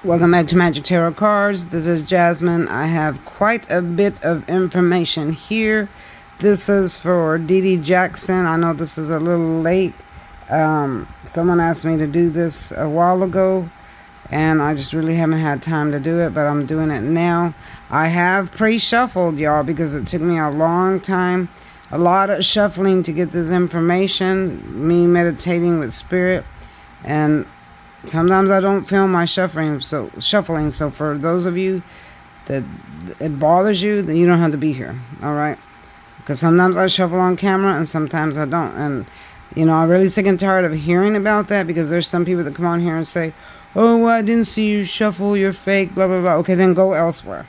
Welcome back to Magic Tarot Cards. This is Jasmine. I have quite a bit of information here. This is for Dee Dee Jackson. I know this is a little late. Someone asked me to do this a while ago, and I just really haven't had time to do it, but I'm doing it now. I have pre-shuffled, y'all, because it took me a long time, a lot of shuffling to get this information, me meditating with spirit, and sometimes I don't film my shuffling. So for those of you that it bothers you, then you don't have to be here. All right, because sometimes I shuffle on camera and sometimes I don't. And I'm really sick and tired of hearing about that, because there's some people that come on here and say, "Oh, well, I didn't see you shuffle. You're fake." Blah blah blah. Okay, then go elsewhere.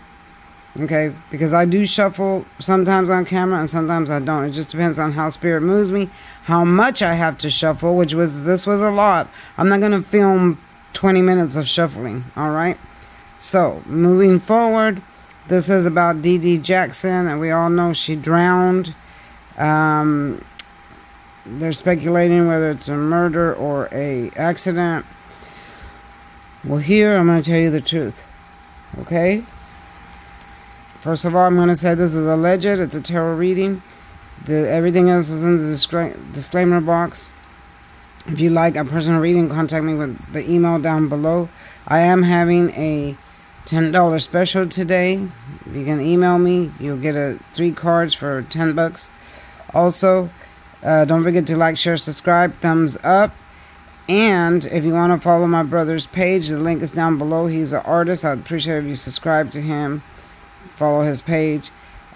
Okay, because I do shuffle sometimes on camera and sometimes I don't. It just depends on how spirit moves me, how much I have to shuffle, this was a lot. I'm not going to film 20 minutes of shuffling, all right? So, moving forward, this is about Dee Dee Jackson, and we all know she drowned. They're speculating whether it's a murder or a accident. Well, here I'm going to tell you the truth, okay? First of all, I'm going to say this is alleged. It's a tarot reading. Everything else is in the disclaimer box. If you like a personal reading, contact me with the email down below. I am having a $10 special today. You can email me. You'll get 3 cards for $10. Also, don't forget to like, share, subscribe, thumbs up. And if you want to follow my brother's page, the link is down below. He's an artist. I'd appreciate if you subscribe to him. Follow his page.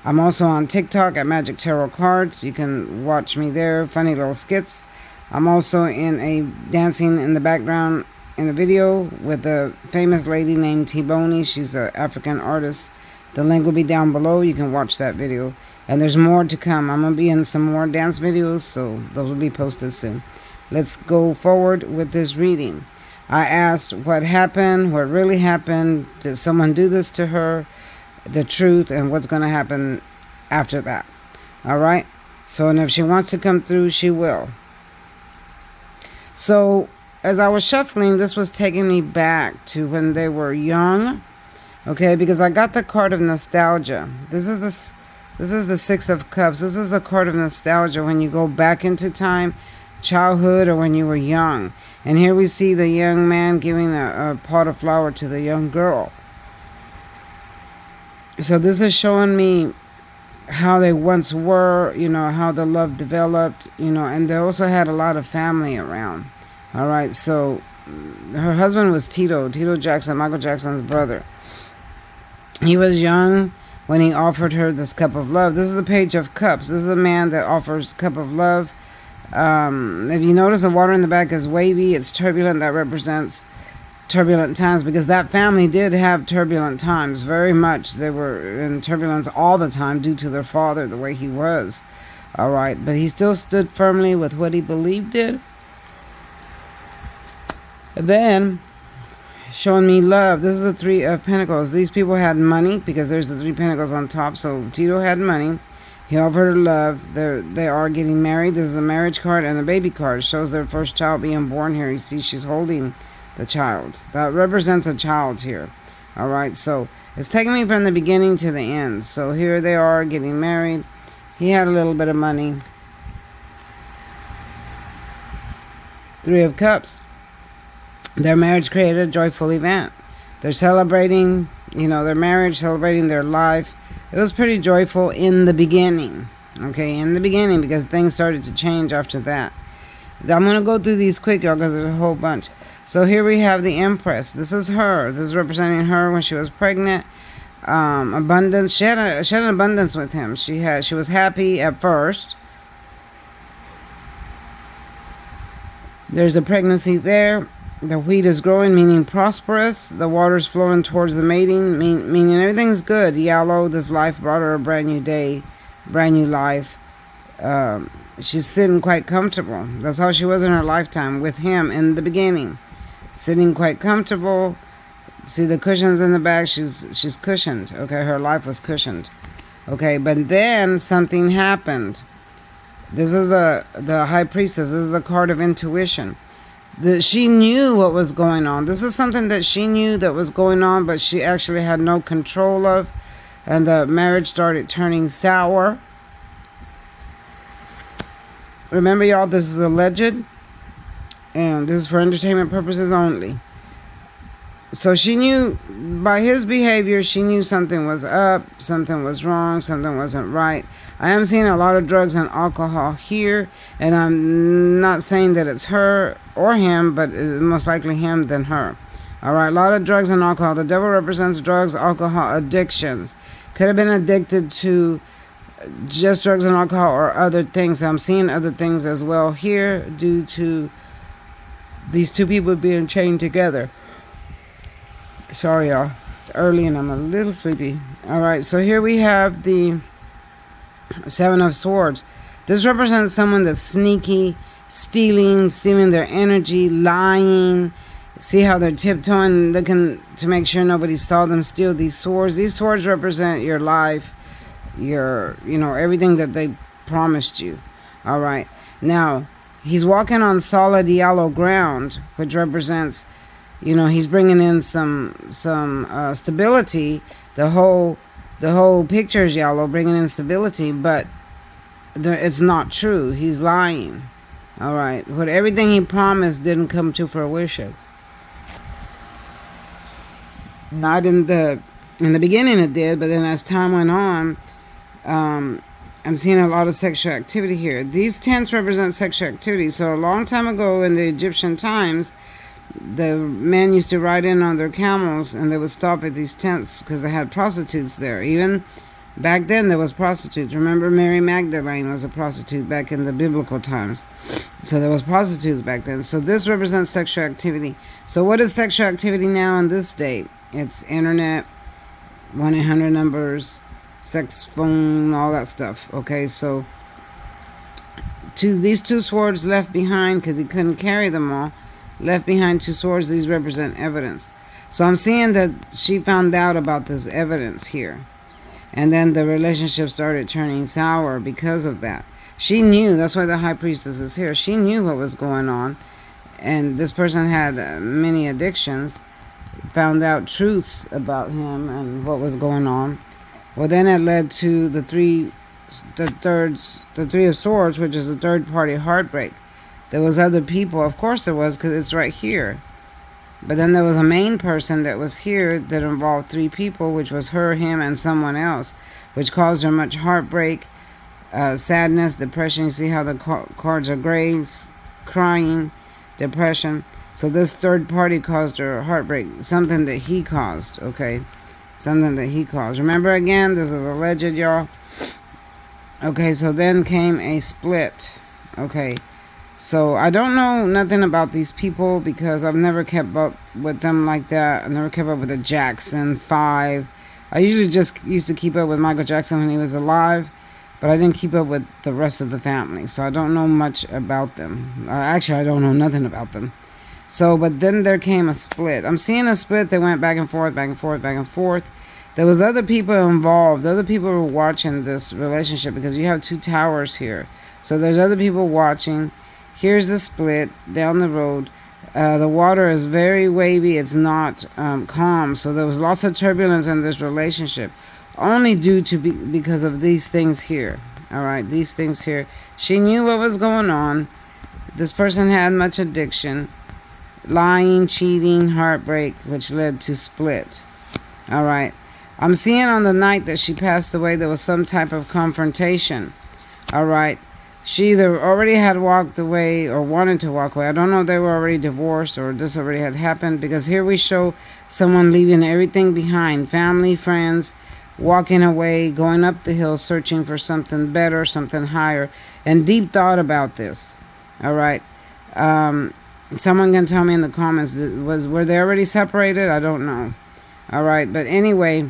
I'm also on TikTok at Magic Tarot Cards. You can watch me there. Funny little skits. I'm also in a dancing in the background in a video with a famous lady named T-Boney. She's an African artist. The link will be down below. You can watch that video. And there's more to come. I'm going to be in some more dance videos, so those will be posted soon. Let's go forward with this reading. I asked what happened, what really happened. Did someone do this to her? The truth, and what's going to happen after that. All right, so, and if she wants to come through, she will. So as I was shuffling, this was taking me back to when they were young, okay, because I got the card of nostalgia. This is the 6 of Cups. This is the card of nostalgia when you go back into time, childhood, or when you were young. And here we see the young man giving a pot of flour to the young girl. So this is showing me how they once were, how the love developed, and they also had a lot of family around. All right, so her husband was Tito Jackson, Michael Jackson's brother. He was young when he offered her this cup of love. This is the Page of Cups. This is a man that offers cup of love. If you notice, the water in the back is wavy. It's turbulent. That represents turbulent times, because that family did have turbulent times, very much. They were in turbulence all the time due to their father, the way he was. All right, but he still stood firmly with what he believed in. And then showing me love. This is the 3 of Pentacles. These people had money, because there's the 3 Pentacles on top. So Tito had money. He offered her love. They are getting married. This is a marriage card, and the baby card shows their first child being born here. You see she's holding the child. That represents a child here. All right, so it's taking me from the beginning to the end. So here they are getting married. He had a little bit of money. 3 of Cups. Their marriage created a joyful event. They're celebrating, their marriage, celebrating their life. It was pretty joyful in the beginning. Okay, in the beginning, because things started to change after that. I'm going to go through these quick, y'all, because there's a whole bunch. So here we have the Empress. This is her. This is representing her when she was pregnant. Abundance. She had an abundance with him. She was happy at first. There's a pregnancy there. The wheat is growing, meaning prosperous. The water's flowing towards the mating, meaning everything's good. Yellow, this life brought her a brand new day, brand new life. She's sitting quite comfortable. That's how she was in her lifetime with him in the beginning. Sitting quite comfortable. See the cushions in the back? She's cushioned. Okay, her life was cushioned. Okay, but then something happened. This is the High Priestess. This is the card of intuition. that she knew what was going on. This is something that she knew that was going on, but she actually had no control of. And the marriage started turning sour. Remember, y'all, this is alleged. And this is for entertainment purposes only. So she knew, by his behavior, she knew something was up, something was wrong, something wasn't right. I am seeing a lot of drugs and alcohol here, and I'm not saying that it's her or him, but it's most likely him than her. All right, a lot of drugs and alcohol. The devil represents drugs, alcohol, addictions. Could have been addicted to just drugs and alcohol or other things. I'm seeing other things as well here due to these two people being chained together. Sorry, y'all. It's early and I'm a little sleepy. All right, so here we have the Seven of Swords. This represents someone that's sneaky, stealing their energy, lying. See how they're tiptoeing, looking to make sure nobody saw them steal these swords. These swords represent your life, everything that they promised you. All right. Now, he's walking on solid yellow ground, which represents, he's bringing in some stability. The whole picture is yellow, bringing in stability, but it's not true. He's lying. All right. What everything he promised didn't come to fruition. Not in the beginning it did, but then as time went on, I'm seeing a lot of sexual activity here. These tents represent sexual activity. So a long time ago in the Egyptian times, the men used to ride in on their camels and they would stop at these tents because they had prostitutes there. Even back then there was prostitutes. Remember, Mary Magdalene was a prostitute back in the biblical times. So there was prostitutes back then. So this represents sexual activity. So what is sexual activity now in this date? It's internet, 1-800 numbers, sex phone, all that stuff. Okay, so these two swords left behind because he couldn't carry them all. Left behind two swords, these represent evidence. So I'm seeing that she found out about this evidence here. And then the relationship started turning sour because of that. She knew, that's why the high priestess is here. She knew what was going on. And this person had many addictions. Found out truths about him and what was going on. Well, then it led to the Three of Swords, which is a third party heartbreak. There was other people, of course there was, because it's right here. But then there was a main person that was here that involved three people, which was her, him, and someone else, which caused her much heartbreak, sadness, depression. You see how the cards are grays, crying, depression. So this third party caused her heartbreak, something that he caused, okay? Something that he caused. Remember, again, this is alleged, y'all. Okay, so then came a split, okay? So I don't know nothing about these people because I've never kept up with them like that. I never kept up with the Jackson 5. I usually just used to keep up with Michael Jackson when he was alive, but I didn't keep up with the rest of the family. So I don't know much about them. Actually, I don't know nothing about them. So, but then there came a split. I'm seeing a split. They went back and forth, back and forth, back and forth. There was other people involved. Other people were watching this relationship because you have two towers here. So there's other people watching. Here's the split down the road. The water is very wavy. It's not calm. So there was lots of turbulence in this relationship. Only due to because of these things here. All right, these things here. She knew what was going on. This person had much addiction. Lying, cheating, heartbreak, which led to split. All right. I'm seeing on the night that she passed away, there was some type of confrontation. All right. She either already had walked away or wanted to walk away. I don't know if they were already divorced or this already had happened, because here we show someone leaving everything behind. Family, friends, walking away, going up the hill, searching for something better, something higher, and deep thought about this. All right. Someone can tell me in the comments, were they already separated? I don't know. All right, but anyway,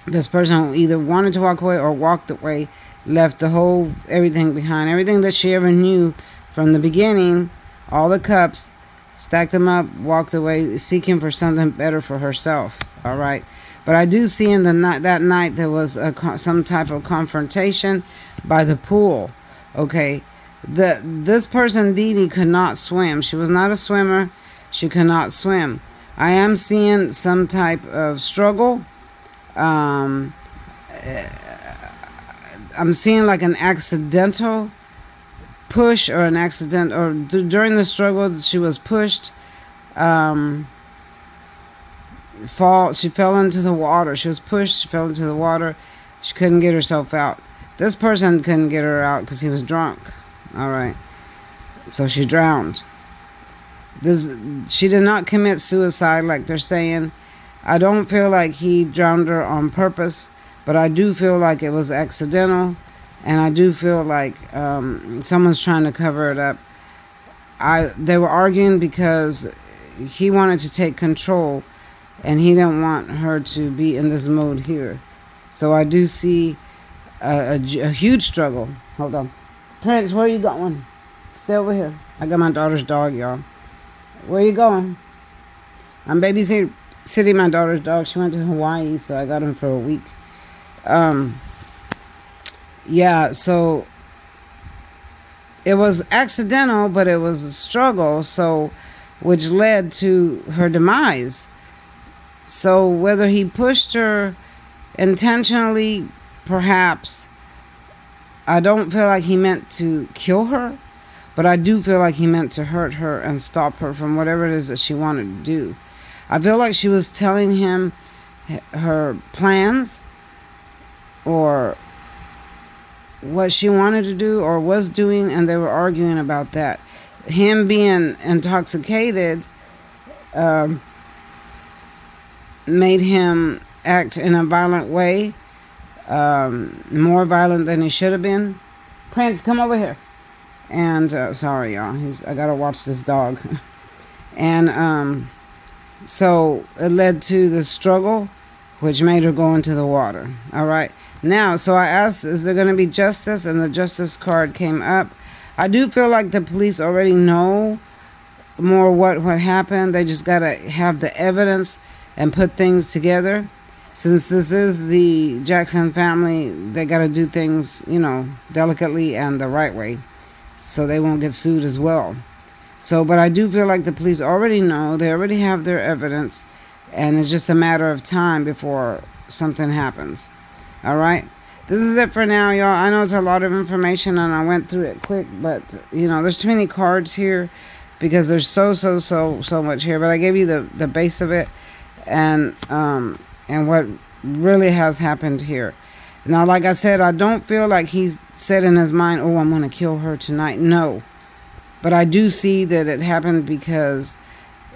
this person either wanted to walk away or walked away, left everything behind, everything that she ever knew from the beginning, all the cups, stacked them up, walked away, seeking for something better for herself. All right, but I do see in that night there was some type of confrontation by the pool. Okay. This person, Dee Dee, could not swim. She was not a swimmer. She could not swim. I am seeing some type of struggle. I'm seeing like an accidental push or an accident, or during the struggle she was pushed. She fell into the water. She was pushed, she fell into the water. She couldn't get herself out. This person couldn't get her out because he was drunk. All right. So she drowned. She did not commit suicide like they're saying. I don't feel like he drowned her on purpose, but I do feel like it was accidental, and I do feel like someone's trying to cover it up. They were arguing because he wanted to take control, and he didn't want her to be in this mode here. So I do see a huge struggle. Hold on. Prince, where are you going? Stay over here. I got my daughter's dog, y'all. Where are you going? I'm babysitting my daughter's dog. She went to Hawaii, so I got him for a week. Yeah, so it was accidental, but it was a struggle, which led to her demise. So whether he pushed her intentionally, perhaps, I don't feel like he meant to kill her, but I do feel like he meant to hurt her and stop her from whatever it is that she wanted to do. I feel like she was telling him her plans or what she wanted to do or was doing, and they were arguing about that. Him being intoxicated made him act in a violent way, more violent than he should have been. Prince, come over here. And sorry, y'all, I gotta watch this dog. And so it led to the struggle, which made her go into the water. All right. Now, so I asked, is there going to be justice? And the justice card came up. I do feel like the police already know more what happened. They just got to have the evidence and put things together. Since this is the Jackson family, they got to do things, delicately and the right way, so they won't get sued as well. So, but I do feel like the police already know. They already have their evidence, and it's just a matter of time before something happens. All right? This is it for now, y'all. I know it's a lot of information, and I went through it quick, but, there's too many cards here because there's so much here. But I gave you the base of it and what really has happened here. Now, like I said, I don't feel like he's said in his mind, oh, I'm going to kill her tonight. No. But I do see that it happened because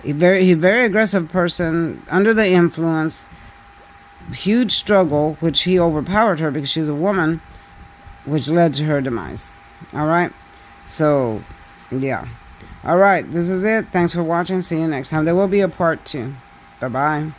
he's a very aggressive person, under the influence, huge struggle, which he overpowered her because she's a woman, which led to her demise. All right? So, yeah. All right, this is it. Thanks for watching. See you next time. There will be a part 2. Bye-bye.